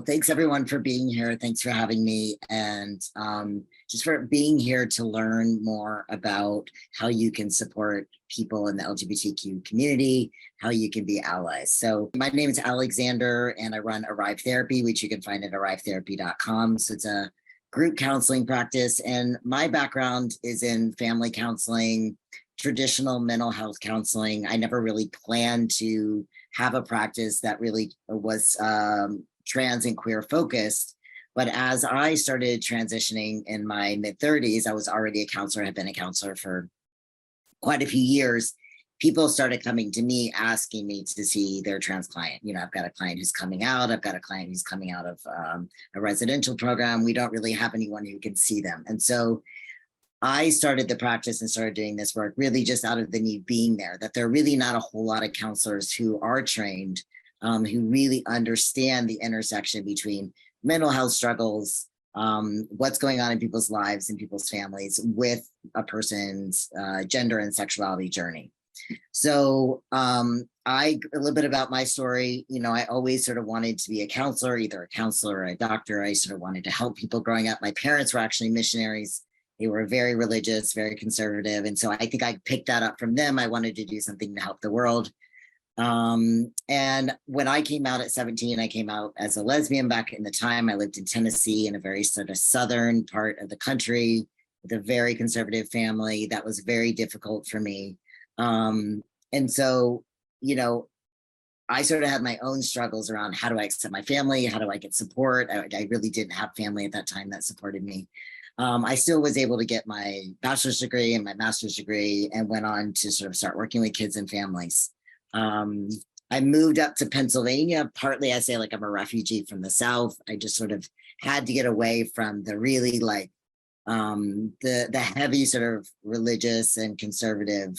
Well, thanks everyone for being here. Thanks for having me, and just for being here to learn more about how you can support people in the LGBTQ community, how you can be allies. So my name is Alexander, and I run Arrive Therapy, which you can find at arrivetherapy.com. So it's a group counseling practice, and my background is in family counseling, traditional mental health counseling. I never really planned to have a practice that really was trans and queer focused. But as I started transitioning in my mid-30s, I was already a counselor, had been a counselor for quite a few years. People started coming to me asking me to see their trans client. You know, I've got a client who's coming out, I've got a client who's coming out of a residential program. We don't really have anyone who can see them. And so I started the practice and started doing this work really just out of the need being there, that there are really not a whole lot of counselors who are trained, who really understand the intersection between mental health struggles, what's going on in people's lives and people's families with a person's gender and sexuality journey. So a little bit about my story, you know, I always sort of wanted to be a counselor, either a counselor or a doctor. I sort of wanted to help people growing up. My parents were actually missionaries. They were very religious, very conservative. And so I think I picked that up from them. I wanted to do something to help the world. And when I came out at 17, I came out as a lesbian. Back in the time, I lived in Tennessee, in a very sort of southern part of the country with a very conservative family. That was very difficult for me. And so, you know, I sort of had my own struggles around how do I accept my family? How do I get support? I really didn't have family at that time that supported me. I still was able to get my bachelor's degree and my master's degree and went on to sort of start working with kids and families. I moved up to Pennsylvania. Partly I say like I'm a refugee from the South. I just sort of had to get away from the really like the heavy sort of religious and conservative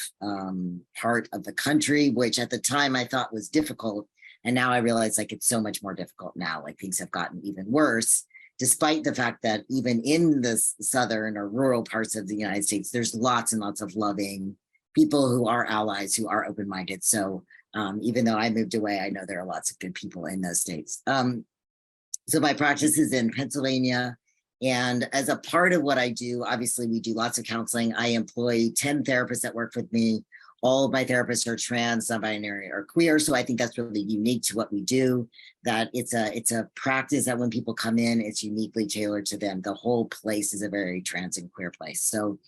part of the country, which at the time I thought was difficult. And now I realize like it's so much more difficult now, like things have gotten even worse, despite the fact that even in the southern or rural parts of the United States, there's lots and lots of loving people who are allies, who are open-minded. So even though I moved away, I know there are lots of good people in those states. So my practice is in Pennsylvania. And as a part of what I do, obviously we do lots of counseling. I employ 10 therapists that work with me. All of my therapists are trans, non-binary, or queer. So I think that's really unique to what we do, that it's a practice that when people come in, it's uniquely tailored to them. The whole place is a very trans and queer place. So,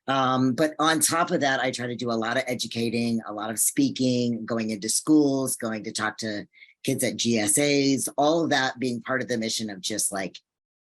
but on top of that, I try to do a lot of educating, a lot of speaking, going into schools, going to talk to kids at GSAs, all of that being part of the mission of just like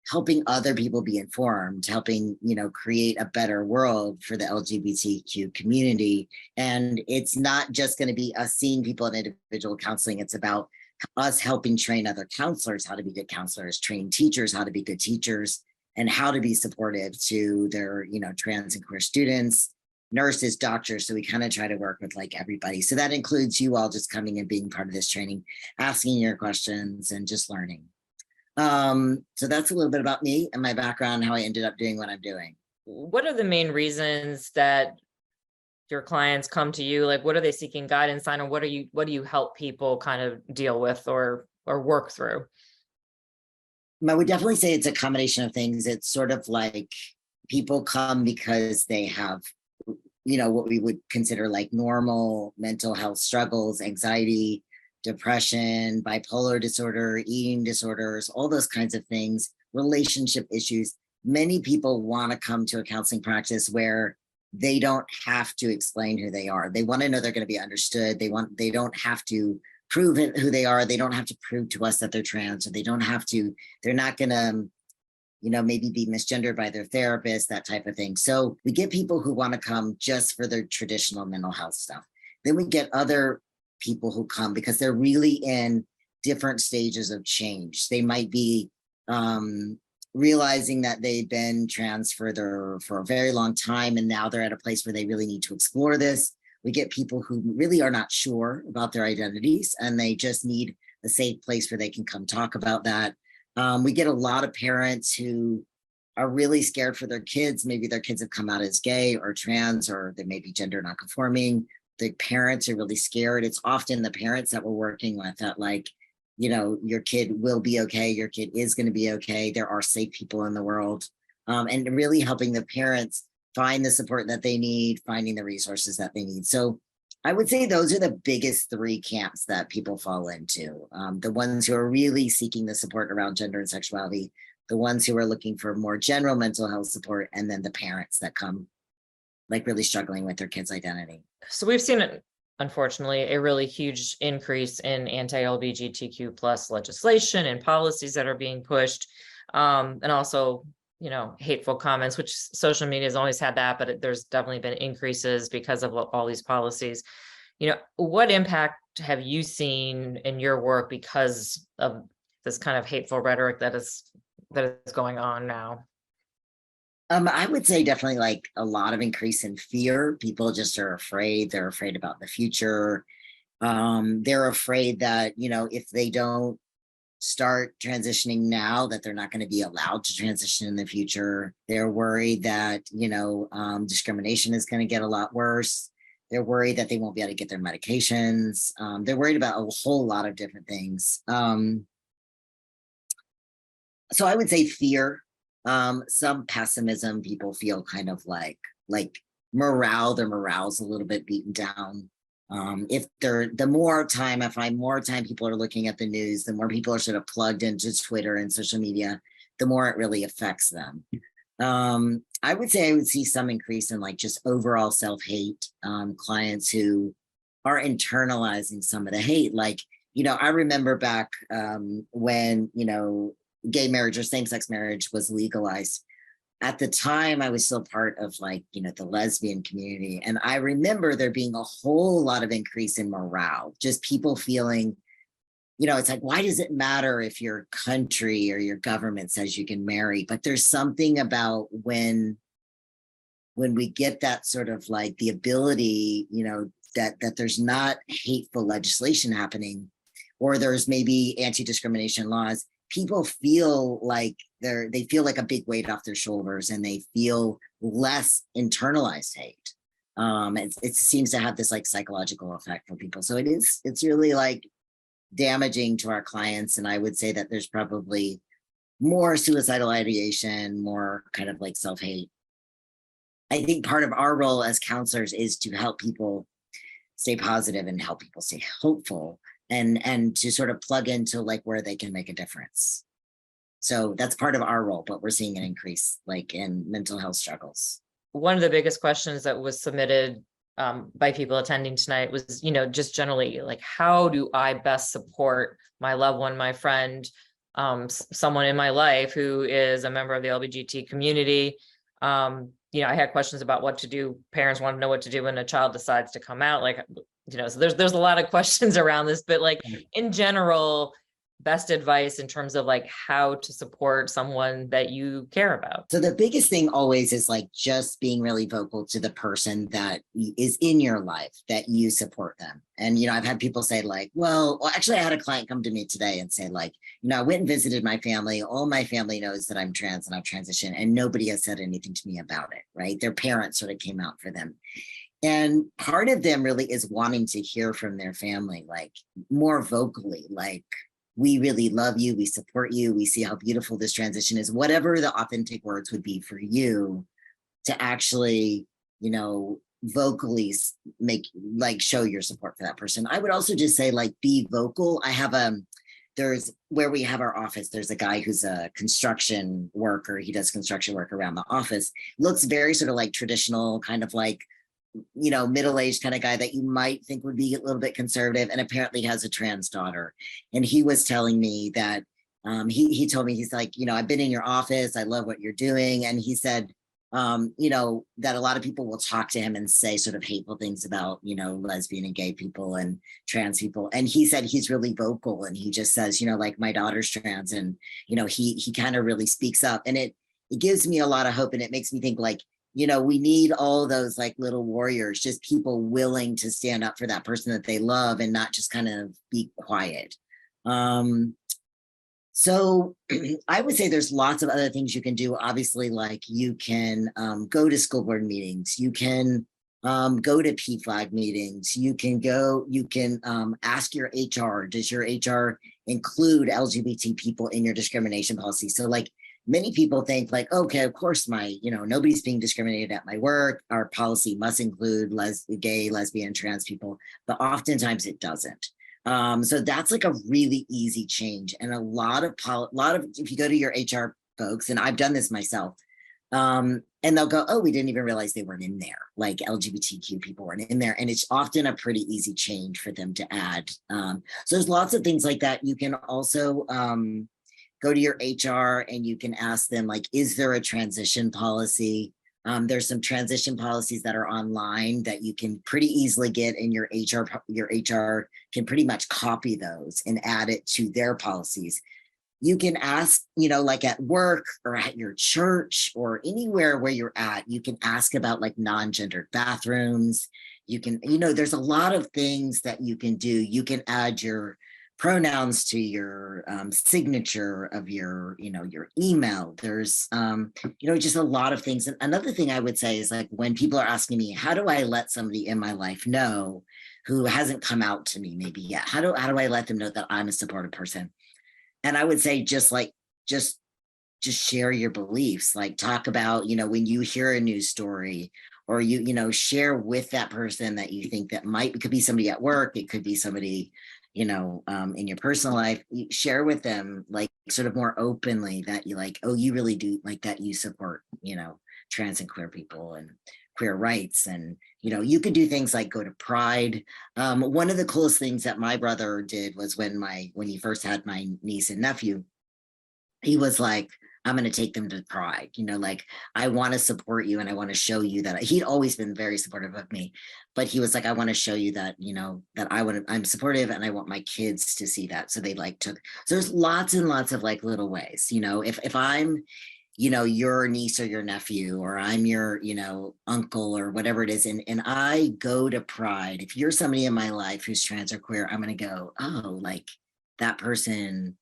helping other people be informed, helping, you know, create a better world for the LGBTQ community. And it's not just going to be us seeing people in individual counseling. It's about us helping train other counselors how to be good counselors, train teachers how to be good teachers, and how to be supportive to their, you know, trans and queer students, nurses, doctors. So we kind of try to work with like everybody. So that includes you all just coming and being part of this training, asking your questions and just learning. So that's a little bit about me and my background, how I ended up doing what I'm doing. What are the main reasons that your clients come to you? Like, what are they seeking guidance on, or what do you help people kind of deal with or work through? I would definitely say it's a combination of things. It's sort of like people come because they have, you know, what we would consider like normal mental health struggles, anxiety, depression, bipolar disorder, eating disorders, all those kinds of things, relationship issues. Many people want to come to a counseling practice where they don't have to explain who they are. They want to know they're going to be understood. They don't have to prove who they are. They don't have to prove to us that they're trans, or they're not going to, you know, maybe be misgendered by their therapist, that type of thing. So we get people who want to come just for their traditional mental health stuff. Then we get other people who come because they're really in different stages of change. They might be realizing that they've been trans for a very long time, and now they're at a place where they really need to explore this. We get people who really are not sure about their identities, and they just need a safe place where they can come talk about that. We get a lot of parents who are really scared for their kids. Maybe their kids have come out as gay or trans, or they may be gender nonconforming. The parents are really scared. It's often the parents that we're working with that like, your kid will be okay. Your kid is going to be okay. There are safe people in the world. And really helping the parents find the support that they need, finding the resources that they need. So I would say those are the biggest three camps that people fall into. The ones who are really seeking the support around gender and sexuality, the ones who are looking for more general mental health support, and then the parents that come like really struggling with their kids' identity. So we've seen, unfortunately, a really huge increase in anti-LBGTQ plus legislation and policies that are being pushed. And also, hateful comments, which social media has always had that, but there's definitely been increases because of all these policies. What impact have you seen in your work because of this kind of hateful rhetoric that is going on now? I would say definitely like a lot of increase in fear. People just are afraid. They're afraid about the future. They're afraid that, if they don't start transitioning now, that they're not going to be allowed to transition in the future. They're worried that, discrimination is going to get a lot worse. They're worried that they won't be able to get their medications. They're worried about a whole lot of different things. So I would say fear. Some pessimism. People feel kind of like their morale's a little bit beaten down. If I find more time people are looking at the news, the more people are sort of plugged into Twitter and social media, the more it really affects them. I would say I would see some increase in like just overall self-hate, clients who are internalizing some of the hate. Like, I remember back when, gay marriage or same-sex marriage was legalized. At the time, I was still part of the lesbian community. And I remember there being a whole lot of increase in morale, just people feeling, it's like, why does it matter if your country or your government says you can marry? But there's something about when we get that sort of like the ability, that there's not hateful legislation happening, or there's maybe anti-discrimination laws, people feel like they feel like a big weight off their shoulders, and they feel less internalized hate. It seems to have this like psychological effect for people. So it's really like damaging to our clients. And I would say that there's probably more suicidal ideation, more kind of like self-hate. I think part of our role as counselors is to help people stay positive and help people stay hopeful, and to sort of plug into like where they can make a difference. So that's part of our role, but we're seeing an increase like in mental health struggles. One of the biggest questions that was submitted by people attending tonight was, just generally like, how do I best support my loved one, my friend, someone in my life who is a member of the LGBT community? I had questions about what to do. Parents want to know what to do when a child decides to come out. So there's a lot of questions around this, but like in general, best advice in terms of like how to support someone that you care about. So the biggest thing always is like just being really vocal to the person that is in your life, that you support them. And, I've had people say like, well, actually I had a client come to me today and say like, I went and visited my family. All my family knows that I'm trans and I've transitioned, and nobody has said anything to me about it, right? Their parents sort of came out for them. And part of them really is wanting to hear from their family, like more vocally, like, we really love you, we support you, we see how beautiful this transition is, whatever the authentic words would be for you to actually, vocally show your support for that person. I would also just say like, be vocal. I have there's where we have our office, there's a guy who's a construction worker. He does construction work around the office. Looks very sort of like traditional, kind of like, middle-aged kind of guy that you might think would be a little bit conservative, and apparently has a trans daughter. And he was telling me that he told me, he's like, I've been in your office, I love what you're doing. And he said, that a lot of people will talk to him and say sort of hateful things about, lesbian and gay people and trans people. And he said he's really vocal, and he just says, like, my daughter's trans, and, he kind of really speaks up. And it gives me a lot of hope, and it makes me think like, we need all those like little warriors, just people willing to stand up for that person that they love and not just kind of be quiet. So I would say there's lots of other things you can do. Obviously, like you can go to school board meetings. You can Go to PFLAG meetings. You can ask your HR, does your HR include LGBT people in your discrimination policy? So like many people think like, okay, of course nobody's being discriminated at my work. Our policy must include gay, lesbian, trans people, but oftentimes it doesn't. So that's like a really easy change. And a lot of, if you go to your HR folks, and I've done this myself, and they'll go, oh, we didn't even realize they weren't in there. Like LGBTQ people weren't in there. And it's often a pretty easy change for them to add. So there's lots of things like that. You can also go to your HR and you can ask them, like, is there a transition policy? There's some transition policies that are online that you can pretty easily get, and your HR can pretty much copy those and add it to their policies. You can ask, like at work or at your church or anywhere where you're at, you can ask about like non-gendered bathrooms. You can, there's a lot of things that you can do. You can add your pronouns to your signature of your email. There's, just a lot of things. And another thing I would say is like, when people are asking me, how do I let somebody in my life know who hasn't come out to me maybe yet? How do I let them know that I'm a supportive person? And I would say just share your beliefs, like talk about, when you hear a news story, or share with that person that you think that it could be somebody at work, it could be somebody, in your personal life, you share with them like sort of more openly that you like, oh, you really do like that you support, trans and queer people and queer rights. And you could do things like go to Pride. One of the coolest things that my brother did was when he first had my niece and nephew, he was like, I'm going to take them to Pride, like, I want to support you and I want to show you that. He'd always been very supportive of me, but he was like, I want to show you that, that I'm supportive and I want my kids to see that. So they so there's lots and lots of like little ways, if I'm, your niece or your nephew, or I'm your, uncle or whatever it is. And I go to Pride. If you're somebody in my life who's trans or queer, I'm going to go, oh, like that person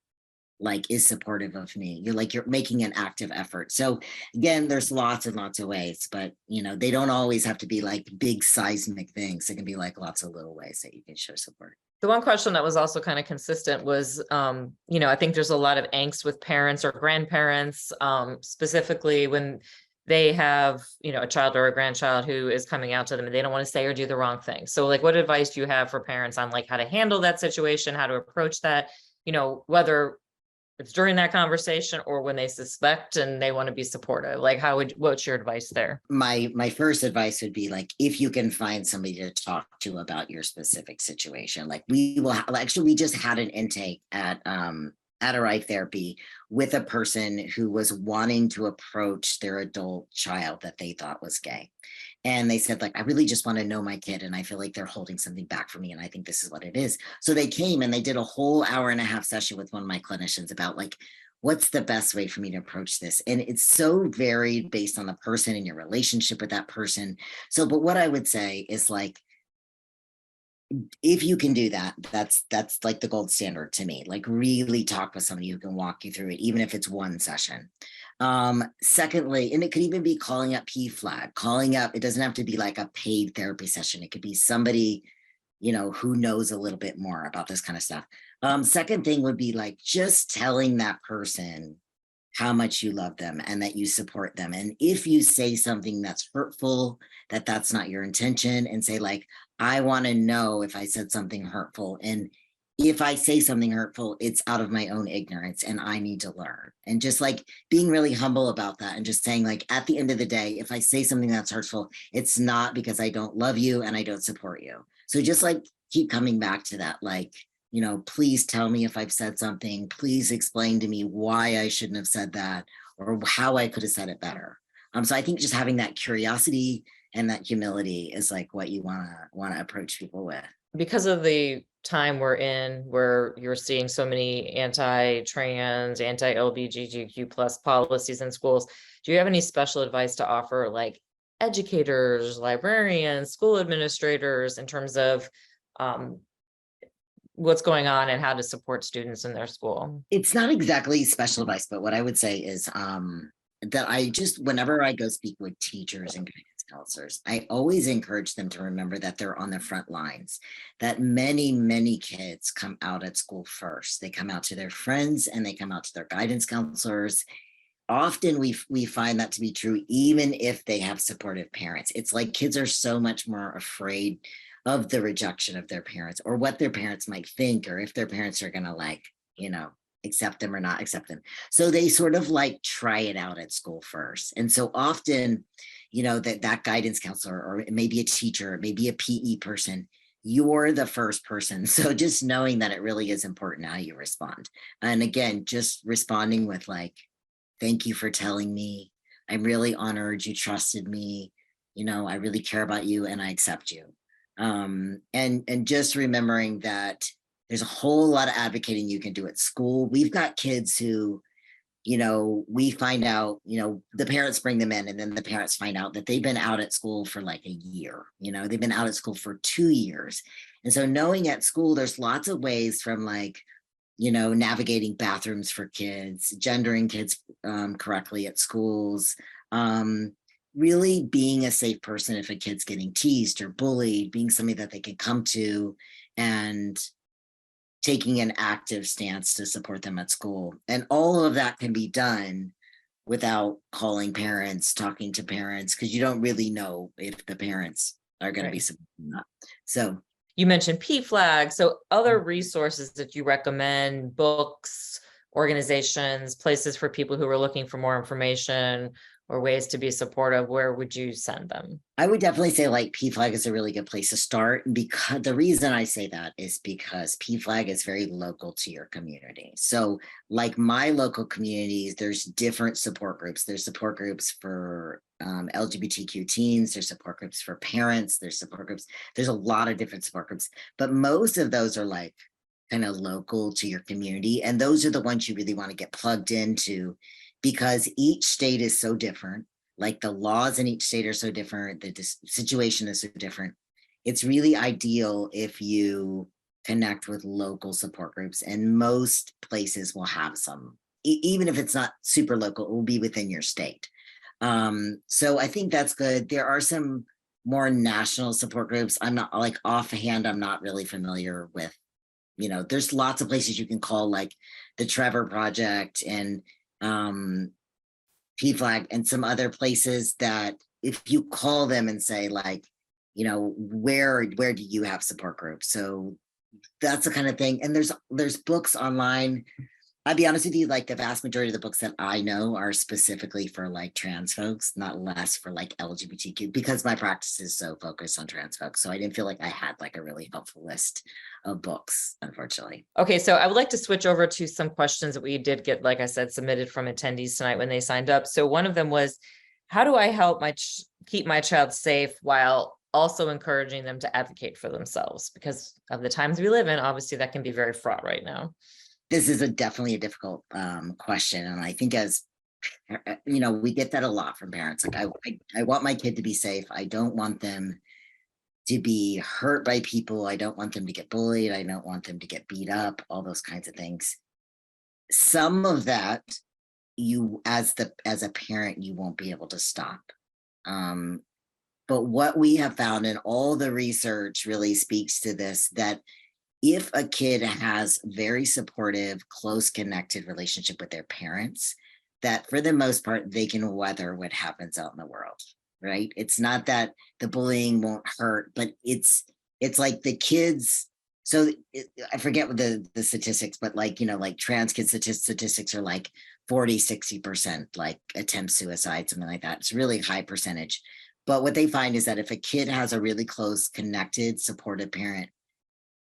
like is supportive of me. You're making an active effort. So again, there's lots and lots of ways, but they don't always have to be like big seismic things. It can be like lots of little ways that you can show support. The one question that was also kind of consistent was, I think there's a lot of angst with parents or grandparents, specifically when they have, a child or a grandchild who is coming out to them and they don't want to say or do the wrong thing. So like, what advice do you have for parents on like how to handle that situation, how to approach that, whether it's during that conversation or when they suspect and they want to be supportive? Like what's your advice there? My first advice would be like, if you can find somebody to talk to about your situation, like we just had an intake at Arrive Therapy with a person who was wanting to approach their adult child that they thought was gay. And they said, like, I really just want to know my kid. And I feel like they're holding something back from me. And I think this is what it is. So they came and they did a whole 1.5-hour session with one of my clinicians about like, what's the best way for me to approach this? And it's so varied based on the person and your relationship with that person. So, but what I would say is like, if you can do that, that's like the gold standard to me. Like really talk with somebody who can walk you through it, even if it's one session. Secondly, and it could even be calling up PFLAG, it doesn't have to be like a paid therapy session. It could be somebody, who knows a little bit more about this kind of stuff. Second thing would be like just telling that person how much you love them and that you support them. And if you say something that's hurtful, that's not your intention, and say like, I want to know if I said something hurtful. And if I say something hurtful, it's out of my own ignorance and I need to learn. And just like being really humble about that and just saying like, at the end of the day, if I say something that's hurtful, it's not because I don't love you and I don't support you. So just like keep coming back to that, like, please tell me if I've said something, please explain to me why I shouldn't have said that or how I could have said it better. So I think just having that curiosity and that humility is like what you want to approach people with. Because of the time we're in, where you're seeing so many anti-trans, anti-LBGTQ plus policies in schools, do you have any special advice to offer like educators, librarians, school administrators in terms of what's going on and how to support students in their school? It's not exactly special advice, but what I would say is that whenever I go speak with teachers and guidance counselors. I always encourage them to remember that they're on the front lines, that many, many kids come out at school first. They come out to their friends and they come out to their guidance counselors. Often we find that to be true, even if they have supportive parents. It's like kids are so much more afraid of the rejection of their parents or what their parents might think, or if their parents are going to like, accept them or not accept them. So they sort of like try it out at school first. And so often, that guidance counselor, or it may be a teacher, it may be a PE person, you're the first person. So just knowing that it really is important how you respond. And again, just responding with like, thank you for telling me. I'm really honored you trusted me. I really care about you and I accept you. And just remembering that there's a whole lot of advocating you can do at school. We've got kids who, we find out, the parents bring them in and then the parents find out that they've been out at school for like a year, they've been out at school for 2 years. And so knowing at school, there's lots of ways from like, navigating bathrooms for kids, gendering kids correctly at schools, really being a safe person if a kid's getting teased or bullied, being somebody that they can come to and taking an active stance to support them at school. And all of that can be done without calling parents, talking to parents, because you don't really know if the parents are going to be supporting that. So you mentioned PFLAG. So other resources that you recommend, books, organizations, places for people who are looking for more information or ways to be supportive, where would you send them? I would definitely say like PFLAG is a really good place to start. Because the reason I say that is because PFLAG is very local to your community. So like my local communities, there's different support groups. There's support groups for LGBTQ teens, there's support groups for parents, there's support groups. There's a lot of different support groups, but most of those are like kind of local to your community. And those are the ones you really want to get plugged into, because each state is so different. Like the laws in each state are so different. The situation is so different. It's really ideal if you connect with local support groups, and most places will have some, even if it's not super local, it will be within your state. So I think that's good. There are some more national support groups. I'm not like offhand, I'm not really familiar with, there's lots of places you can call, like the Trevor Project and PFLAG and some other places that if you call them and say like, where do you have support groups? So that's the kind of thing. And there's books online. I'll be honest with you, like the vast majority of the books that I know are specifically for like trans folks, not less for like LGBTQ, because my practice is so focused on trans folks. So I didn't feel like I had like a really helpful list of books, unfortunately. Okay, so I would like to switch over to some questions that we did get, like I said, submitted from attendees tonight when they signed up. So one of them was, how do I help keep my child safe while also encouraging them to advocate for themselves? Because of the times we live in, obviously that can be very fraught right now. This is definitely a difficult question. And I think as, we get that a lot from parents. Like I want my kid to be safe. I don't want them to be hurt by people. I don't want them to get bullied. I don't want them to get beat up, all those kinds of things. Some of that you as a parent, you won't be able to stop. But what we have found, and all the research really speaks to this, that if a kid has very supportive, close connected relationship with their parents, that for the most part, they can weather what happens out in the world, right? It's not that the bullying won't hurt, but it's like the kids. So I forget what the statistics, but like, like trans kid statistics are like 40-60% like attempt suicide, something like that. It's a really high percentage. But what they find is that if a kid has a really close, connected, supportive parent,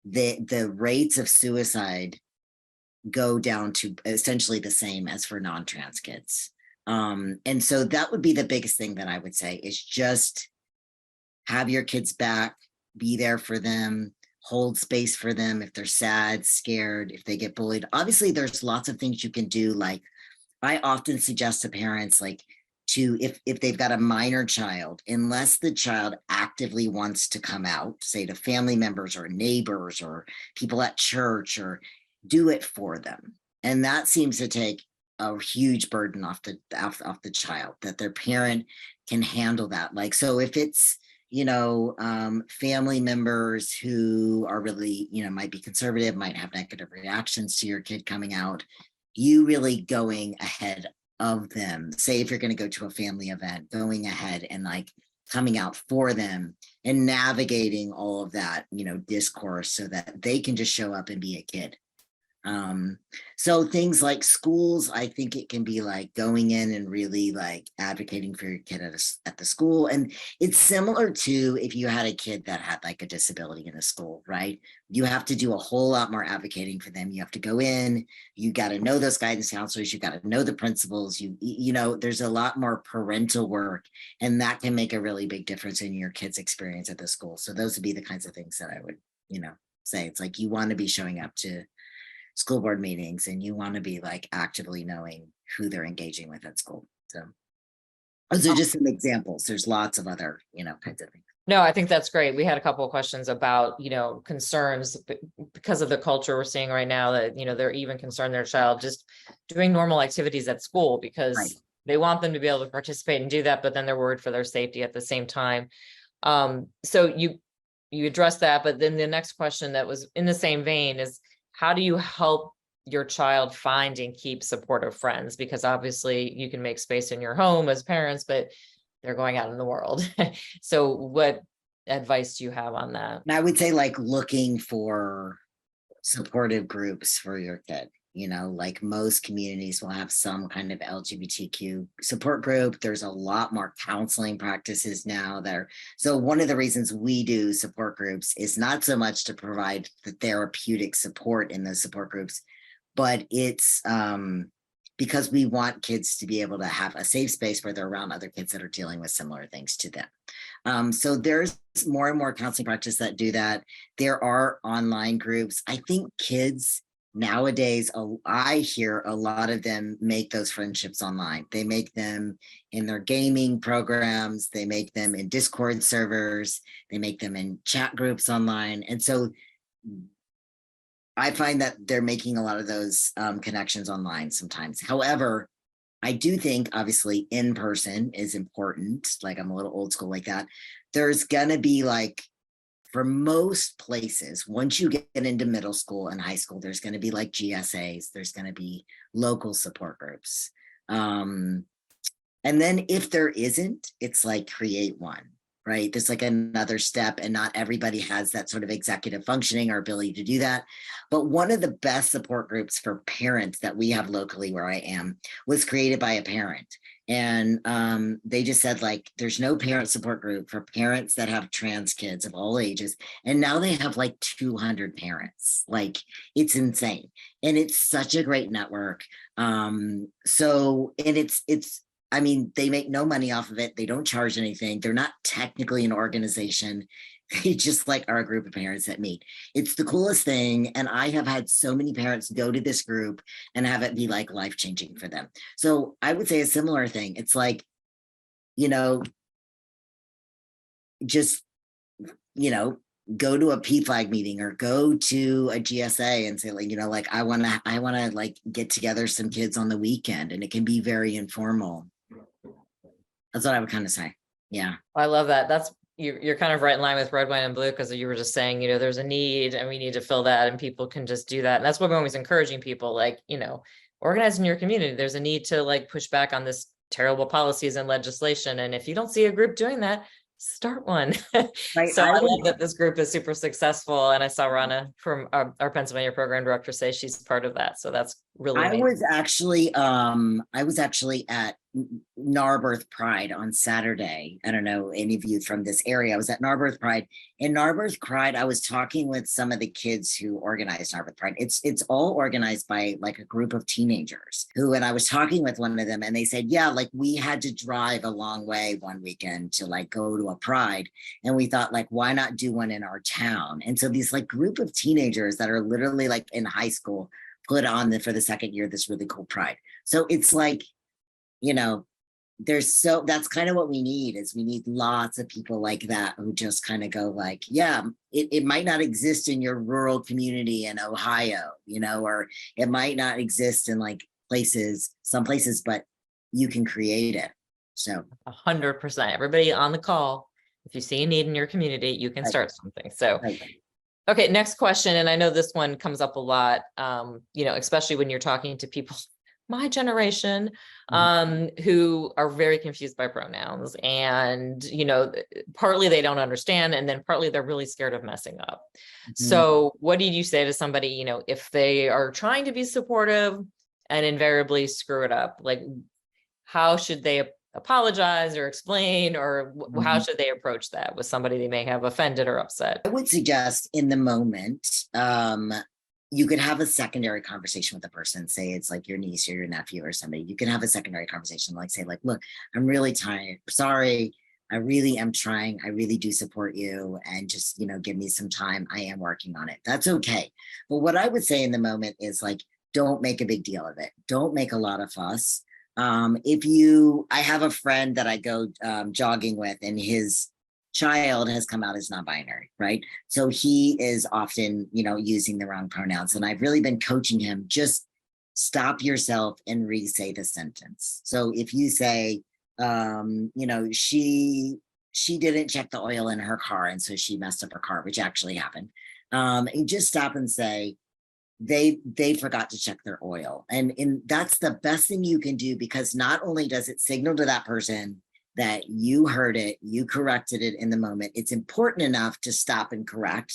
the rates of suicide go down to essentially the same as for non-trans kids. And so that would be the biggest thing that I would say, is just have your kids back, be there for them, hold space for them if they're sad, scared, if they get bullied. Obviously, there's lots of things you can do. Like I often suggest to parents, like, if they've got a minor child, unless the child actively wants to come out, say to family members or neighbors or people at church, or do it for them. And that seems to take a huge burden off the child, that their parent can handle that. Like, so if it's, family members who are really, might be conservative, might have negative reactions to your kid coming out, you really going ahead of them. Say if you're going to go to a family event, going ahead and like coming out for them and navigating all of that, discourse so that they can just show up and be a kid. So things like schools, I think it can be like going in and really like advocating for your kid at the school. And it's similar to if you had a kid that had like a disability in a school, right? You have to do a whole lot more advocating for them. You have to go in, you got to know those guidance counselors, you got to know the principals, there's a lot more parental work, and that can make a really big difference in your kid's experience at the school. So those would be the kinds of things that I would, say. It's like you want to be showing up to school board meetings, and you want to be like actively knowing who they're engaging with at school. So those are just some examples. There's lots of other, kinds of things. No, I think that's great. We had a couple of questions about, concerns because of the culture we're seeing right now that, they're even concerned their child just doing normal activities at school because Right. they want them to be able to participate and do that, but then they're worried for their safety at the same time. So you addressed that, but then the next question that was in the same vein is, how do you help your child find and keep supportive friends? Because obviously you can make space in your home as parents, but they're going out in the world. So what advice do you have on that? And I would say like looking for supportive groups for your kid. Like most communities will have some kind of LGBTQ support group. There's a lot more counseling practices now there. So one of the reasons we do support groups is not so much to provide the therapeutic support in those support groups, but it's because we want kids to be able to have a safe space where they're around other kids that are dealing with similar things to them. So there's more and more counseling practice that do that. There are online groups. I think kids nowadays, I hear a lot of them make those friendships online. They make them in their gaming programs. They make them in Discord servers. They make them in chat groups online. And so I find that they're making a lot of those connections online sometimes. However, I do think obviously in person is important. Like I'm a little old school like that. There's gonna be like, for most places, once you get into middle school and high school, there's going to be like GSAs, there's going to be local support groups. And then if there isn't, it's like create one, right? There's like another step, and not everybody has that sort of executive functioning or ability to do that. But one of the best support groups for parents that we have locally where I am was created by a parent. And they just said like, there's no parent support group for parents that have trans kids of all ages. And now they have like 200 parents. Like it's insane. And it's such a great network. And it's, I mean, they make no money off of it. They don't charge anything. They're not technically an organization. They just like are a group of parents that meet. It's the coolest thing. And I have had so many parents go to this group and have it be like life-changing for them. So I would say a similar thing. It's like, just, go to a PFLAG meeting or go to a GSA and say like, I want to like get together some kids on the weekend, and it can be very informal. That's what I would kind of say. Yeah. I love that. You're kind of right in line with red, white, and blue, because you were just saying, there's a need and we need to fill that, and people can just do that. And that's what I'm always encouraging people, like, organize in your community. There's a need to like push back on this terrible policies and legislation. And if you don't see a group doing that, start one. Right. So I love that this group is super successful. And I saw Rana from our Pennsylvania program director say she's part of that. So that's really amazing. I was actually at Narberth Pride on Saturday. I don't know any of you from this area. I was at Narberth Pride. In Narberth Pride, I was talking with some of the kids who organized Narberth Pride. It's all organized by like a group of teenagers and I was talking with one of them, and they said, yeah, like we had to drive a long way one weekend to like go to a pride. And we thought like, why not do one in our town? And so these like group of teenagers that are literally like in high school put on for the second year this really cool pride. So it's like, that's kind of what we need. Is we need lots of people like that who just kind of go like, yeah, it might not exist in your rural community in Ohio, or it might not exist in like places, some places, but you can create it. So 100%. Everybody on the call, if you see a need in your community, you can start something. So, okay, next question. And I know this one comes up a lot, especially when you're talking to people my generation, who are very confused by pronouns, and, partly they don't understand, and then partly they're really scared of messing up. So what did you say to somebody, if they are trying to be supportive and invariably screw it up? Like, how should they apologize or explain, or how should they approach that with somebody they may have offended or upset? I would suggest in the moment, you could have a secondary conversation with the person. Say it's like your niece or your nephew or somebody. You can have a secondary conversation, like say, like, look, I'm really tired. Sorry, I really am trying. I really do support you, and just, give me some time. I am working on it. That's okay. But what I would say in the moment is, like, don't make a big deal of it. Don't make a lot of fuss. I have a friend that I go jogging with, and his child has come out as non-binary, right? So he is often, using the wrong pronouns. And I've really been coaching him, just stop yourself and re-say the sentence. So if you say, she didn't check the oil in her car, and so she messed up her car, which actually happened. And just stop and say, they forgot to check their oil. And that's the best thing you can do, because not only does it signal to that person that you heard it, you corrected it in the moment, it's important enough to stop and correct,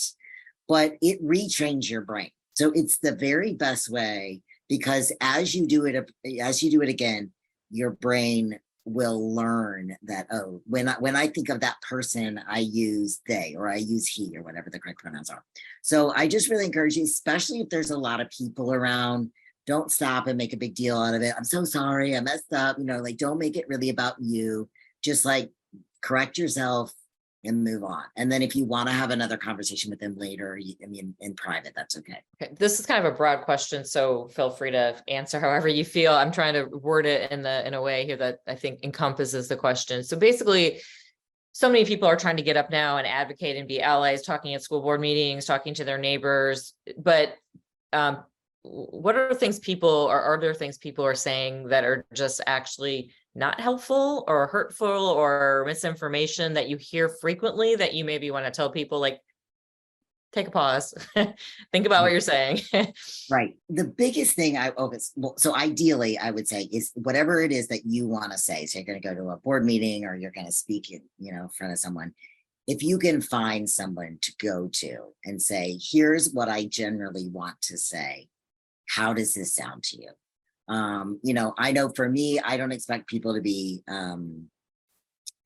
but it retrains your brain. So it's the very best way, because as you do it again, your brain will learn that, oh, when I think of that person, I use they, or I use he, or whatever the correct pronouns are. So I just really encourage you, especially if there's a lot of people around, don't stop and make a big deal out of it. I'm so sorry, I messed up, like, don't make it really about you. Just like correct yourself and move on. And then if you want to have another conversation with them later, in private, that's okay. Okay. This is kind of a broad question, so feel free to answer however you feel. I'm trying to word it in a way here that I think encompasses the question. So basically, so many people are trying to get up now and advocate and be allies, talking at school board meetings, talking to their neighbors. But what are things people, or are there things people are saying that are just actually not helpful or hurtful or misinformation that you hear frequently, that you maybe want to tell people, like, take a pause, think about what you're saying? Right. The biggest thing so ideally I would say is whatever it is that you want to say. So you're going to go to a board meeting, or you're going to speak in front of someone. If you can find someone to go to and say, here's what I generally want to say, how does this sound to you? I know for me, I don't expect people to be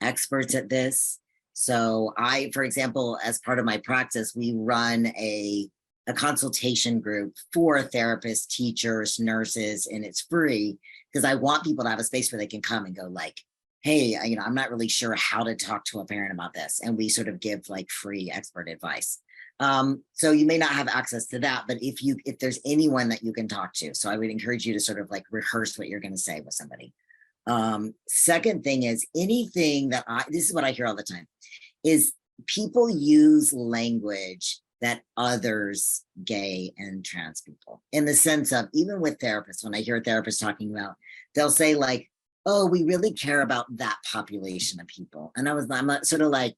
experts at this. So for example, as part of my practice, we run a consultation group for therapists, teachers, nurses, and it's free, because I want people to have a space where they can come and go, like, hey, I'm not really sure how to talk to a parent about this. And we sort of give like free expert advice. So you may not have access to that, but if there's anyone that you can talk to, so I would encourage you to sort of like rehearse what you're going to say with somebody. Second thing is, anything that this is what I hear all the time, is people use language that others, gay and trans people, in the sense of, even with therapists, when I hear a therapist talking about, they'll say like, oh, we really care about that population of people. And I'm sort of like,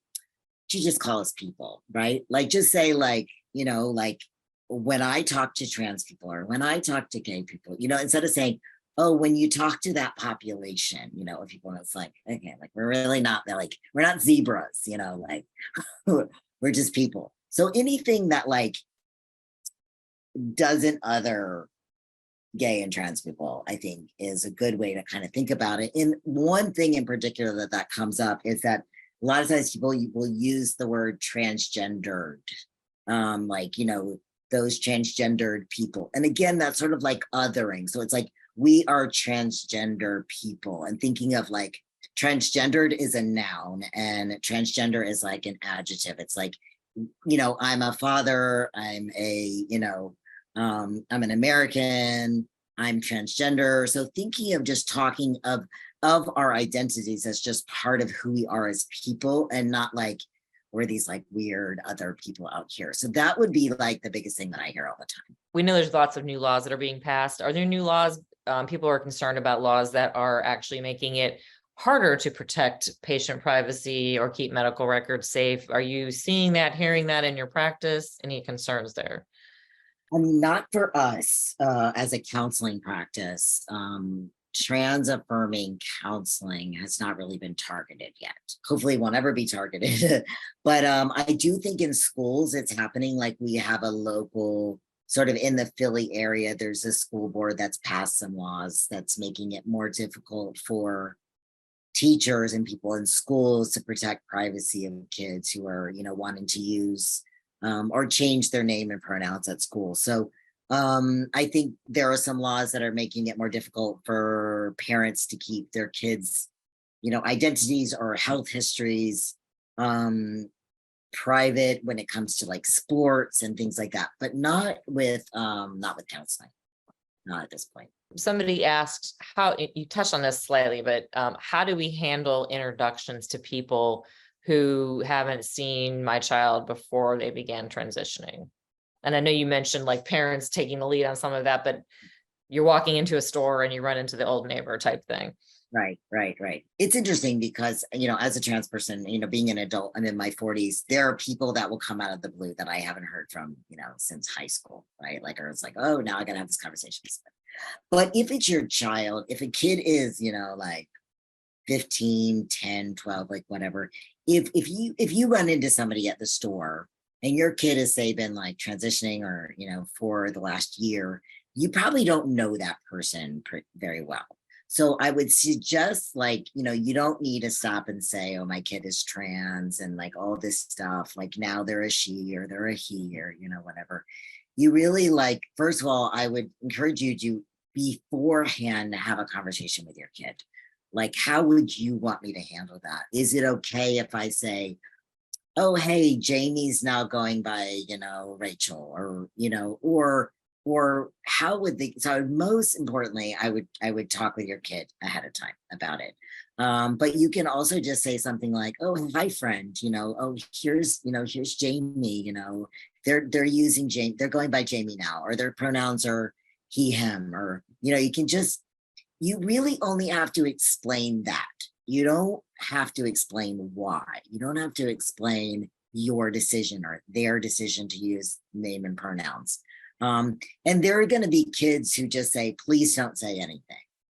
you just call us people, right? Like, just say like, like, when I talk to trans people, or when I talk to gay people, instead of saying, oh, when you talk to that population, of people, it's like, okay, like, we're really not, like, we're not zebras, like, we're just people. So anything that like doesn't other gay and trans people, I think, is a good way to kind of think about it. And one thing in particular that comes up is that a lot of times people will use the word transgendered, like, those transgendered people. And again, that's sort of like othering. So it's like, we are transgender people, and thinking of like transgendered is a noun and transgender is like an adjective. It's like, I'm a father, I'm an American, I'm transgender. So thinking of just talking of our identities as just part of who we are as people, and not like we're these like weird other people out here. So that would be like the biggest thing that I hear all the time. We know there's lots of new laws that are being passed. Are there new laws people are concerned about laws that are actually making it harder to protect patient privacy or keep medical records safe. Are you seeing that, hearing that in your practice? Any concerns there? I mean, not for us as a counseling practice. Trans affirming counseling has not really been targeted yet. Hopefully it won't ever be targeted. But I do think in schools it's happening. Like we have a local, sort of in the Philly area, there's a school board that's passed some laws that's making it more difficult for teachers and people in schools to protect privacy of kids who are, wanting to use or change their name and pronouns at school. So I think there are some laws that are making it more difficult for parents to keep their kids, identities or health histories private when it comes to like sports and things like that, but not with counseling, not at this point. Somebody asked how, you touched on this slightly, but how do we handle introductions to people who haven't seen my child before they began transitioning? And I know you mentioned like parents taking the lead on some of that, but you're walking into a store and you run into the old neighbor type thing. Right. It's interesting because, as a trans person, being an adult, I'm in my 40s, there are people that will come out of the blue that I haven't heard from, since high school, right? Like, or it's like, oh, now I gotta have this conversation. But if it's your child, if a kid is, like 15, 10, 12, like whatever, if you run into somebody at the store and your kid has, say, been like transitioning or, for the last year, you probably don't know that person very well. So I would suggest, like, you don't need to stop and say, oh, my kid is trans and like all this stuff. Like now they're a she or they're a he or, whatever. You really, like, first of all, I would encourage you to beforehand have a conversation with your kid. Like, how would you want me to handle that? Is it okay if I say, oh, hey, Jamie's now going by, Rachel, or how would they, so most importantly, I would talk with your kid ahead of time about it. But you can also just say something like, oh, hi friend, oh, here's Jamie, they're using Jamie, they're going by Jamie now, or their pronouns are he, him, or, you really only have to explain that. You don't have to explain why. You don't have to explain your decision or their decision to use name and pronouns. And there are going to be kids who just say, please don't say anything,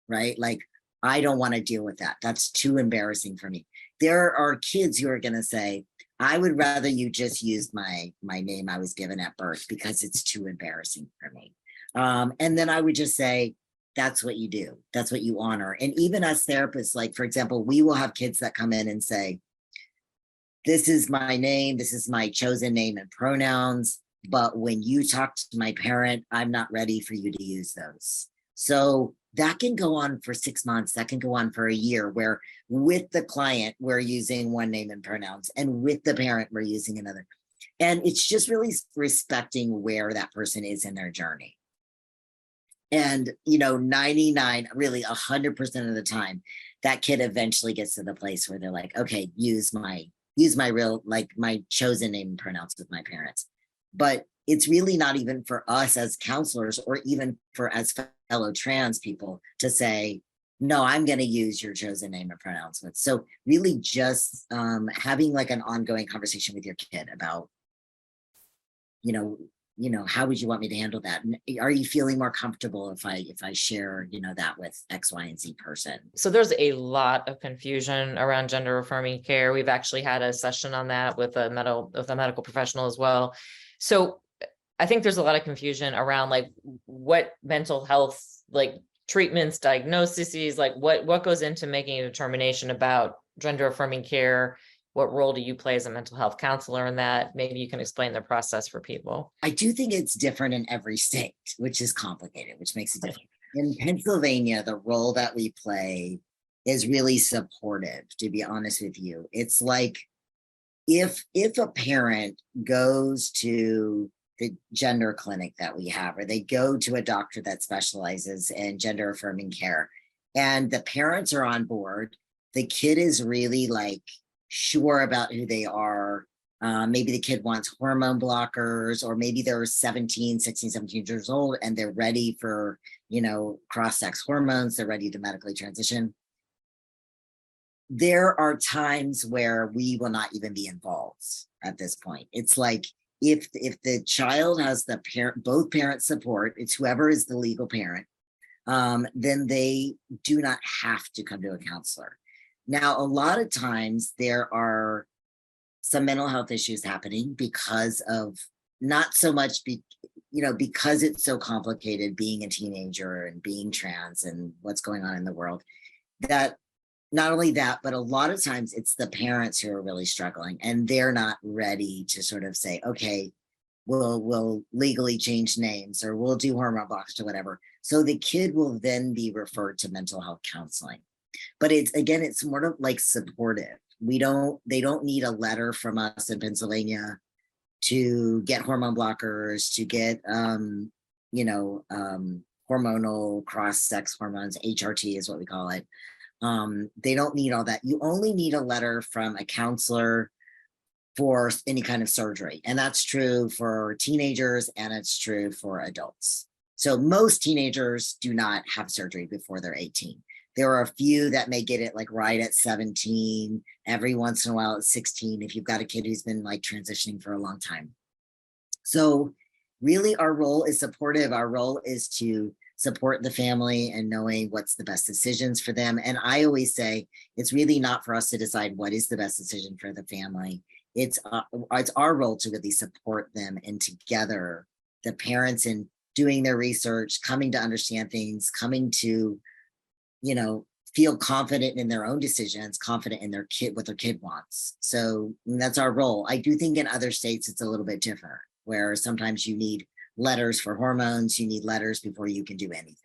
right? Like, I don't want to deal with that. That's too embarrassing for me. There are kids who are going to say, I would rather you just use my name I was given at birth because it's too embarrassing for me. And then I would just say, that's what you do. That's what you honor. And even as therapists, like, for example, we will have kids that come in and say, this is my name, this is my chosen name and pronouns. But when you talk to my parent, I'm not ready for you to use those. So that can go on for 6 months. That can go on for a year, where with the client, we're using one name and pronouns, and with the parent, we're using another. And it's just really respecting where that person is in their journey. And, 99, really 100% of the time, that kid eventually gets to the place where they're like, okay, use my real, like my chosen name and pronouns with my parents. But it's really not even for us as counselors or even for as fellow trans people to say, no, I'm going to use your chosen name and pronouns with. So really just having like an ongoing conversation with your kid about, how would you want me to handle that? And are you feeling more comfortable if I share, that with X, Y, and Z person? So there's a lot of confusion around gender affirming care. We've actually had a session on that with a medical professional as well. So I think there's a lot of confusion around like what mental health, like treatments, diagnoses, like what goes into making a determination about gender affirming care. What role do you play as a mental health counselor in that? Maybe you can explain the process for people. I do think it's different in every state, which is complicated, which makes it different. In Pennsylvania, the role that we play is really supportive, to be honest with you. It's like if a parent goes to the gender clinic that we have, or they go to a doctor that specializes in gender affirming care, and the parents are on board, the kid is really like sure about who they are, Maybe the kid wants hormone blockers, or maybe they're 17, 16, 17 years old and they're ready for, cross-sex hormones. They're ready to medically transition. There are times where we will not even be involved at this point. It's like, if the child has both parents support, it's whoever is the legal parent, then they do not have to come to a counselor. Now, a lot of times there are some mental health issues happening because of, not so much because it's so complicated being a teenager and being trans and what's going on in the world, that not only that, but a lot of times it's the parents who are really struggling and they're not ready to sort of say, okay, we'll legally change names or we'll do hormone blocks or whatever. So the kid will then be referred to mental health counseling. But it's more of like supportive. They don't need a letter from us in Pennsylvania to get hormone blockers, to get, hormonal cross-sex hormones, HRT is what we call it. They don't need all that. You only need a letter from a counselor for any kind of surgery. And that's true for teenagers and it's true for adults. So most teenagers do not have surgery before they're 18. There are a few that may get it like right at 17, every once in a while at 16, if you've got a kid who's been like transitioning for a long time. So really our role is supportive. Our role is to support the family and knowing what's the best decisions for them. And I always say, it's really not for us to decide what is the best decision for the family. It's our role to really support them, and together, the parents in doing their research, coming to understand things, coming to, feel confident in their own decisions, confident in their kid, what their kid wants. So that's our role. I do think in other states, it's a little bit different, where sometimes you need letters for hormones, you need letters before you can do anything.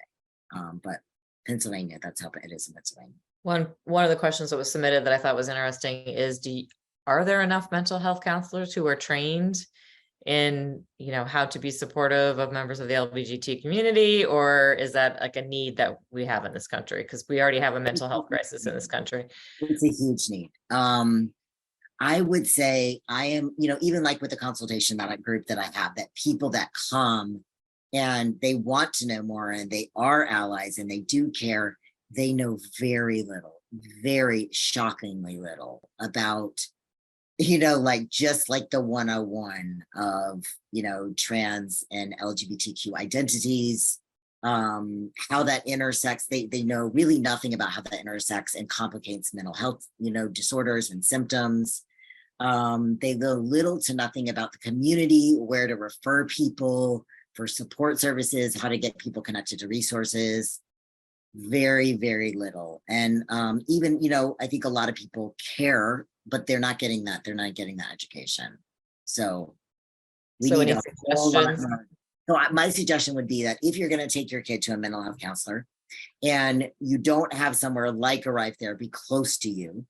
But Pennsylvania, that's how it is in Pennsylvania. One of the questions that was submitted that I thought was interesting is, are there enough mental health counselors who are trained in, how to be supportive of members of the LGBT community, or is that like a need that we have in this country? Because we already have a mental health crisis in this country. It's a huge need. I would say I am, even like with the consultation group that I have, that people that come and they want to know more and they are allies and they do care, they know very little, very shockingly little about, just like the 101 of, trans and LGBTQ identities, how that intersects. They know really nothing about how that intersects and complicates mental health, disorders and symptoms. They know little to nothing about the community, where to refer people for support services, how to get people connected to resources. Very, very little. And even, I think a lot of people care, but they're not getting that. They're not getting that education. So we need a whole lot more. So my suggestion would be that if you're going to take your kid to a mental health counselor and you don't have somewhere like Arrive Therapy close to you,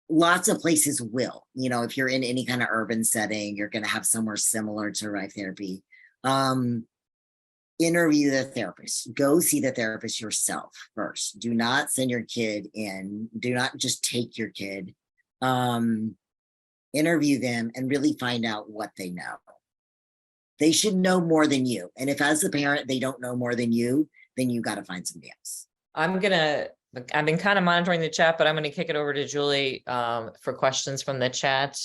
lots of places will, if you're in any kind of urban setting, you're going to have somewhere similar to Arrive Therapy. Interview the therapist. Go see the therapist yourself first. Do not send your kid in. Do not just take your kid. Interview them and really find out what they know. They should know more than you. And if as the parent, they don't know more than you, then you got to find somebody else. I've been kind of monitoring the chat, but I'm going to kick it over to Julie for questions from the chat.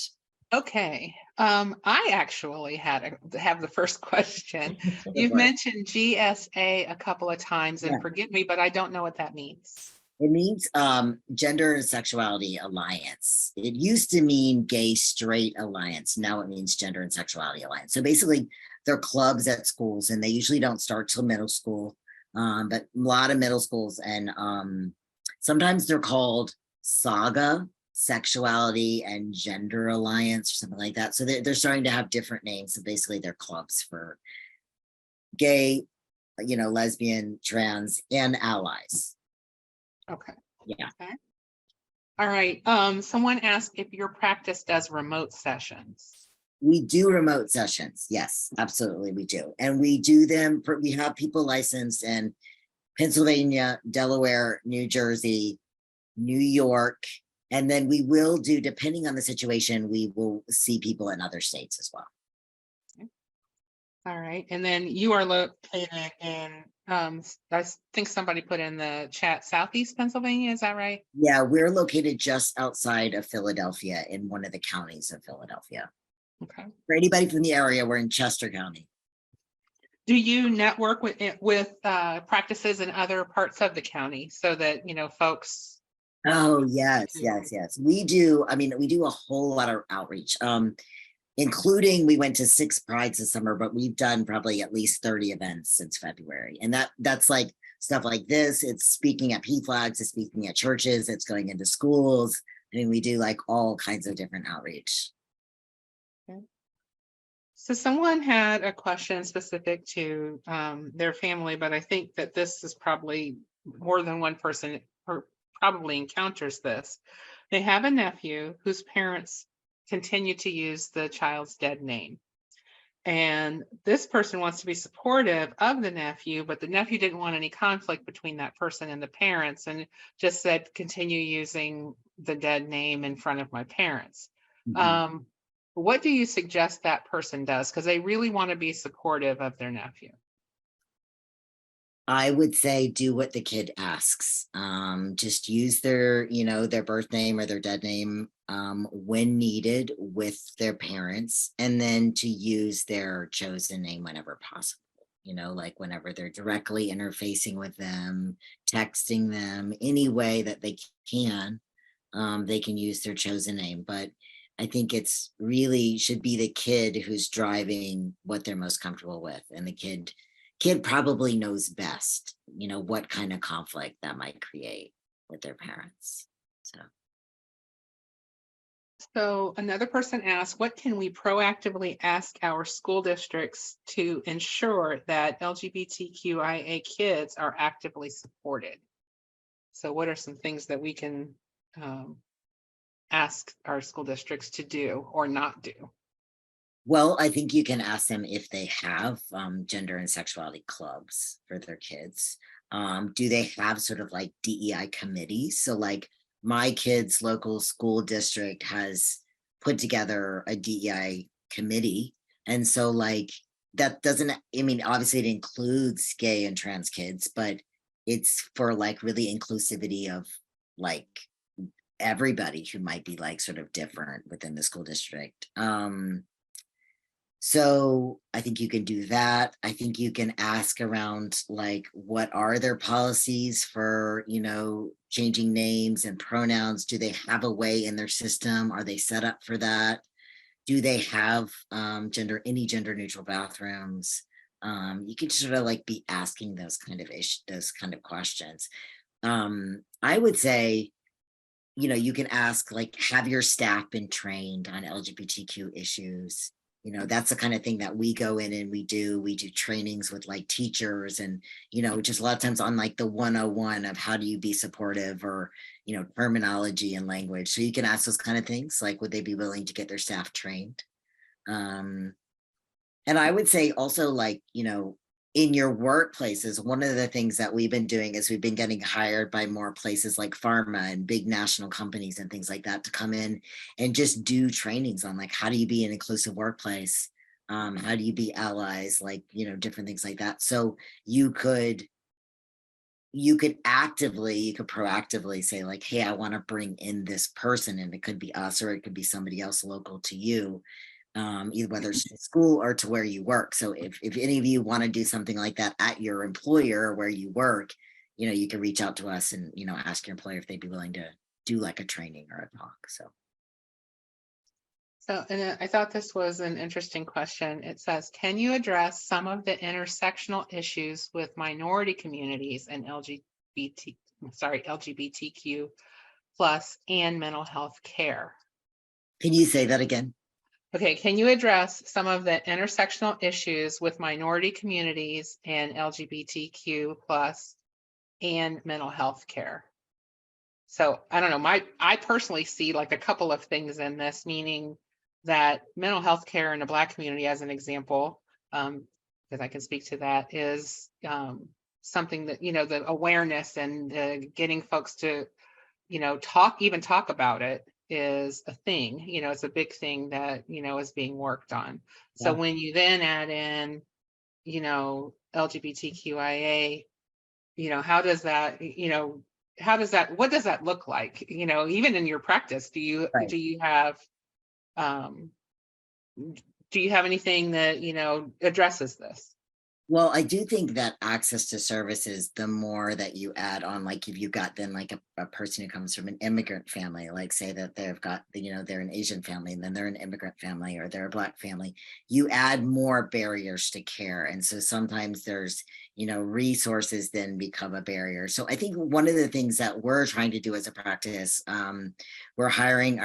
Okay. I actually have the first question. You've mentioned GSA a couple of times, and forgive me, but I don't know what that means. It means Gender and Sexuality Alliance. It used to mean Gay Straight Alliance. Now it means Gender and Sexuality Alliance. So basically, they're clubs at schools, and they usually don't start till middle school, but a lot of middle schools, and sometimes they're called Saga, Sexuality and Gender Alliance, or something like that. So they're starting to have different names. So basically, they're clubs for gay, lesbian, trans, and allies. Okay. Yeah. Okay. All right. Someone asked if your practice does remote sessions. We do remote sessions. Yes, absolutely, we do. And we do them, we have people licensed in Pennsylvania, Delaware, New Jersey, New York, And then we will do, depending on the situation, we will see people in other states as well. All right. And then you are located in, I think somebody put in the chat, Southeast Pennsylvania, is that right? Yeah, we're located just outside of Philadelphia in one of the counties of Philadelphia. Okay. For anybody from the area, we're in Chester County. Do you network with practices in other parts of the county so that, folks? Oh, yes, yes, yes. We do. I mean, we do a whole lot of outreach, including we went to 6 prides this summer, but we've done probably at least 30 events since February. And that's like stuff like this. It's speaking at PFLAGs, it's speaking at churches, it's going into schools. I mean, we do like all kinds of different outreach. So someone had a question specific to their family, but I think that this is probably more than one person probably encounters this. They have a nephew whose parents continue to use the child's dead name. And this person wants to be supportive of the nephew, but the nephew didn't want any conflict between that person and the parents and just said, continue using the dead name in front of my parents. Mhm. What do you suggest that person does? Because they really want to be supportive of their nephew. I would say do what the kid asks. Just use their, their birth name or their dead name when needed with their parents, and then to use their chosen name whenever possible. Like whenever they're directly interfacing with them, texting them, any way that they can use their chosen name. But I think it's really should be the kid who's driving what they're most comfortable with, and the kid probably knows best, what kind of conflict that might create with their parents. So another person asked, what can we proactively ask our school districts to ensure that LGBTQIA kids are actively supported? So what are some things that we can ask our school districts to do or not do? Well, I think you can ask them if they have gender and sexuality clubs for their kids. Do they have sort of like DEI committees? So like my kid's local school district has put together a DEI committee. And so like that doesn't, I mean, obviously it includes gay and trans kids, but it's for like really inclusivity of like everybody who might be like sort of different within the school district. So I think you can do that. I think you can ask around like, what are their policies for, changing names and pronouns? Do they have a way in their system? Are they set up for that? Do they have any gender neutral bathrooms? You can sort of like be asking those kind of questions. I would say, you can ask like, have your staff been trained on LGBTQ issues? That's the kind of thing that we go in and we do trainings with like teachers and, just a lot of times on like the 101 of how do you be supportive or, terminology and language. So you can ask those kind of things, like, would they be willing to get their staff trained? And I would say also like, in your workplaces, one of the things that we've been doing is we've been getting hired by more places like pharma and big national companies and things like that to come in and just do trainings on like, how do you be an inclusive workplace? How do you be allies? Like, different things like that. So you could proactively say like, hey, I want to bring in this person, and it could be us or it could be somebody else local to you. Either whether it's to school or to where you work. So if any of you want to do something like that at your employer where you work, you can reach out to us and, ask your employer if they'd be willing to do like a training or a talk. So, and I thought this was an interesting question. It says, can you address some of the intersectional issues with minority communities and LGBTQ plus and mental health care? Can you say that again? Okay, can you address some of the intersectional issues with minority communities and LGBTQ plus and mental health care? So I don't know, I personally see like a couple of things in this, meaning that mental health care in the Black community, as an example, because I can speak to that, is something that, the awareness and getting folks to talk about it is a thing, it's a big thing that, is being worked on. So Yeah. when you then add in, LGBTQIA, what does that look like? Even in your practice, do you Right. um, do you have anything that, addresses this? Well, I do think that access to services, the more that you add on, like if you've got then like a person who comes from an immigrant family, like say that they've got, they're an Asian family and then they're an immigrant family or they're a Black family, you add more barriers to care. And so sometimes there's, resources then become a barrier. So I think one of the things that we're trying to do as a practice, we're hiring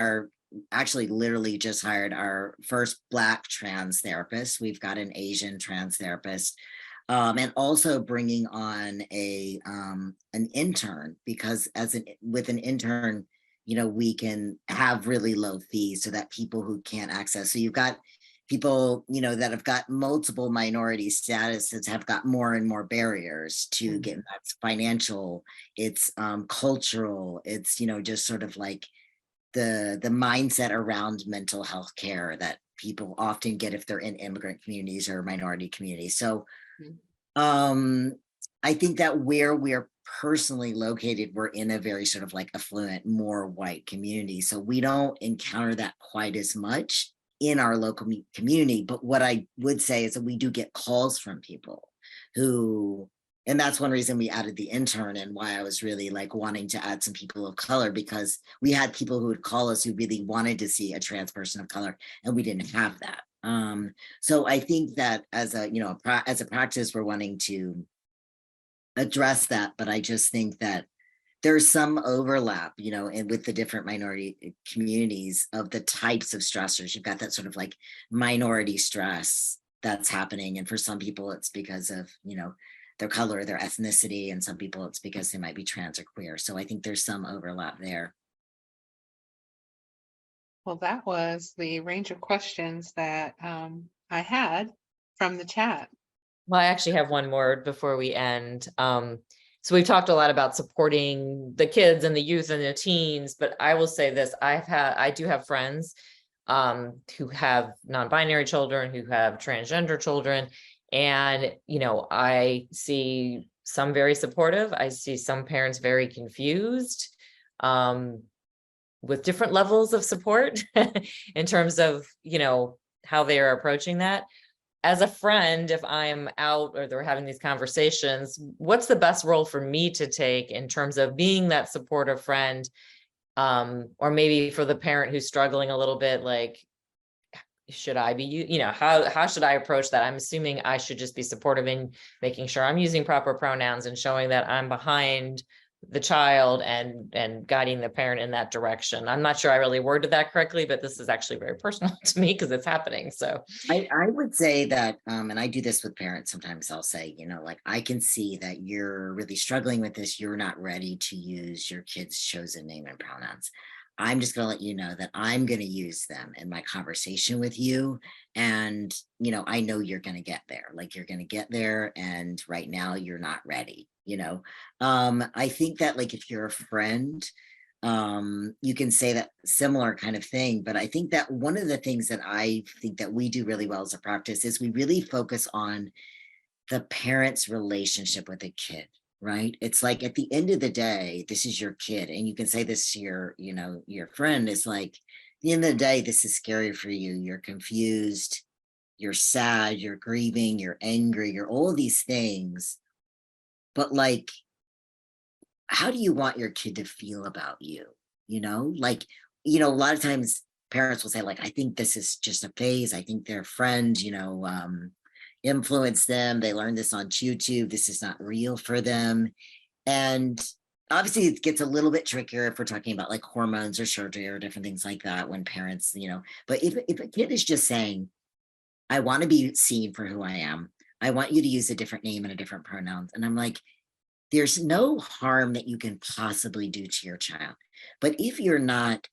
actually literally just hired our first Black trans therapist. We've got an Asian trans therapist. And also bringing on an intern, because with an intern, we can have really low fees so that people who can't access. So you've got people, that have got multiple minority statuses have got more and more barriers to get. That's financial, it's cultural, it's just sort of like the mindset around mental health care that people often get if they're in immigrant communities or minority communities. So I think that where we're personally located, we're in a very sort of like affluent, more white community. So we don't encounter that quite as much in our local community. But what I would say is that we do get calls from people who, and that's one reason we added the intern and why I was really like wanting to add some people of color, because we had people who would call us who really wanted to see a trans person of color and we didn't have that. So I think that as a practice, we're wanting to address that, but I just think that there's some overlap, and with the different minority communities of the types of stressors. You've got that sort of like minority stress that's happening. And for some people, it's because of, their color, their ethnicity, and some people it's because they might be trans or queer. So I think there's some overlap there. Well, that was the range of questions that I had from the chat. Well, I actually have one more before we end. So we've talked a lot about supporting the kids and the youth and the teens, but I will say this, I do have friends who have non-binary children, who have transgender children. And, I see some very supportive. I see some parents very confused with different levels of support in terms of, how they are approaching that. As a friend, if I'm out or they're having these conversations, what's the best role for me to take in terms of being that supportive friend? Or maybe for the parent who's struggling a little bit, like, should I be, how should I approach that? I'm assuming I should just be supportive in making sure I'm using proper pronouns and showing that I'm behind the child and guiding the parent in that direction. I'm not sure I really worded that correctly, but this is actually very personal to me because it's happening. So I would say that, and I do this with parents sometimes, I'll say, like, I can see that you're really struggling with this. You're not ready to use your kid's chosen name and pronouns. I'm just going to let you know that I'm going to use them in my conversation with you. And, I know you're going to get there, like you're going to get there. And right now you're not ready, I think that like, if you're a friend, you can say that similar kind of thing. But I think that one of the things that I think that we do really well as a practice is we really focus on the parent's relationship with a kid. Right. It's like at the end of the day, this is your kid. And you can say this to your friend is like, at the end of the day, this is scary for you. You're confused, you're sad, you're grieving, you're angry, you're all these things. But like, how do you want your kid to feel about you? Like, a lot of times parents will say, like, I think this is just a phase. I think their friend, influence them. They learned this on YouTube. This is not real for them. And obviously it gets a little bit trickier if we're talking about like hormones or surgery or different things like that when parents, but if a kid is just saying, I want to be seen for who I am. I want you to use a different name and a different pronouns. And I'm like, there's no harm that you can possibly do to your child. But if you're not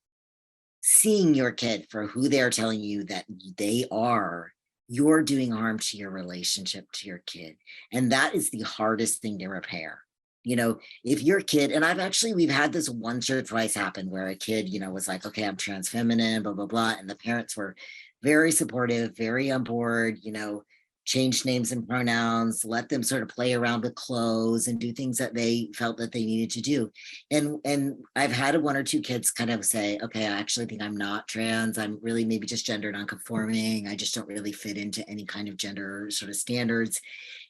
seeing your kid for who they're telling you that they are, you're doing harm to your relationship to your kid. And that is the hardest thing to repair. You know, if your kid, and we've had this once or twice happen where a kid, you know, was like, okay, I'm trans feminine, blah, blah, blah. And the parents were very supportive, very on board, you know, changed names and pronouns, let them sort of play around with clothes and do things that they felt that they needed to do. And I've had one or two kids kind of say, okay, I actually think I'm not trans. I'm really maybe just gender nonconforming. I just don't really fit into any kind of gender sort of standards.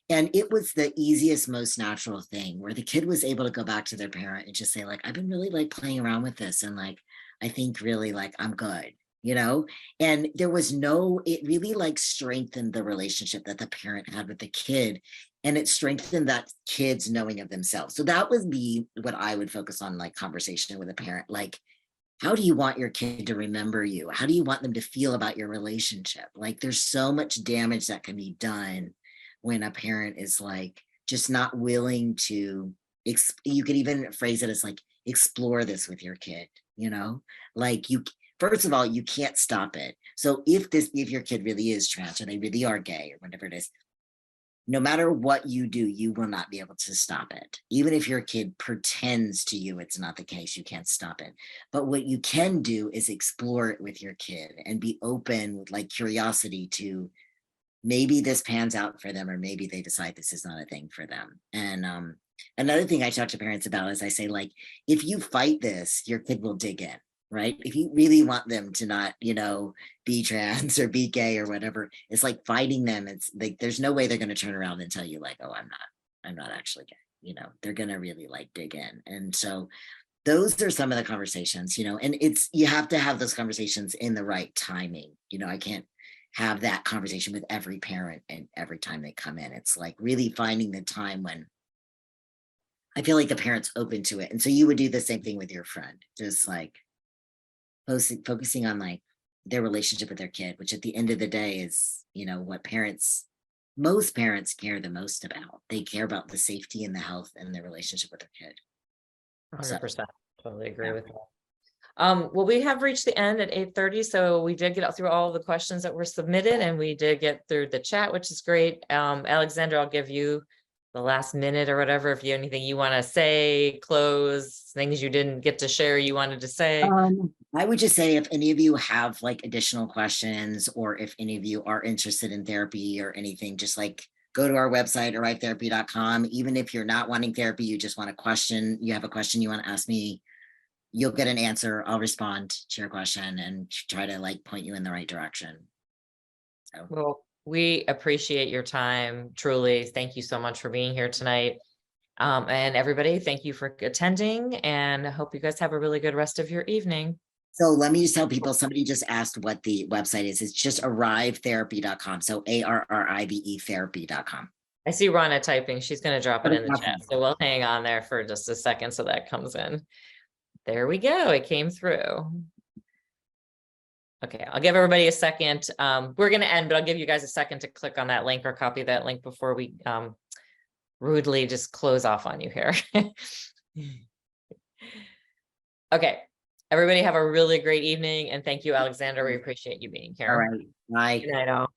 And it was the easiest, most natural thing where the kid was able to go back to their parent and just say, like, I've been really like playing around with this. And like, I think really like I'm good, you know? And there was it really like strengthened the relationship that the parent had with the kid. And it strengthened that kid's knowing of themselves. So that would be what I would focus on, like conversation with a parent. Like, how do you want your kid to remember you? How do you want them to feel about your relationship? Like, there's so much damage that can be done when a parent is like just not willing to you could even phrase it as like explore this with your kid, you know, like you first of all, you can't stop it. So if your kid really is trans or they really are gay or whatever it is, no matter what you do, you will not be able to stop it. Even if your kid pretends to you it's not the case, you can't stop it. But what you can do is explore it with your kid and be open with like curiosity to maybe this pans out for them, or maybe they decide this is not a thing for them. And another thing I talk to parents about is I say, like, if you fight this, your kid will dig in, right? If you really want them to not, you know, be trans or be gay or whatever, it's like fighting them. It's like, there's no way they're going to turn around and tell you like, oh, I'm not actually gay. You know, they're going to really like dig in. And so those are some of the conversations, you know, and you have to have those conversations in the right timing. You know, I can't have that conversation with every parent and every time they come in. It's like really finding the time when I feel like the parent's open to it. And so you would do the same thing with your friend, just like focusing on like their relationship with their kid, which at the end of the day is, you know, what most parents care the most about. They care about the safety and the health and the relationship with their kid. 100%. Totally agree Yeah. with that. Well, we have reached the end at 8:30, so we did get through all the questions that were submitted, and we did get through the chat, which is great. Alexander, I'll give you the last minute or whatever, if you have anything you want to say, close, things you didn't get to share you wanted to say. I would just say if any of you have like additional questions, or if any of you are interested in therapy or anything, just like go to our website, arrivetherapy.com. Even if you're not wanting therapy, you just want a question, you have a question you want to ask me, you'll get an answer. I'll respond to your question and try to like point you in the right direction. So. Well, we appreciate your time. Truly. Thank you so much for being here tonight. And everybody, thank you for attending, and I hope you guys have a really good rest of your evening. So let me just tell people, somebody just asked what the website is. It's just arrivetherapy.com. So ARRIVE therapy.com. I see Rana typing. She's going to drop it in the chat. So we'll hang on there for just a second so that comes in. There we go. It came through. Okay, I'll give everybody a second. We're going to end, but I'll give you guys a second to click on that link or copy that link before we rudely just close off on you here. Okay, everybody have a really great evening, and thank you, Alexander. We appreciate you being here. All right. Bye. Good night, all.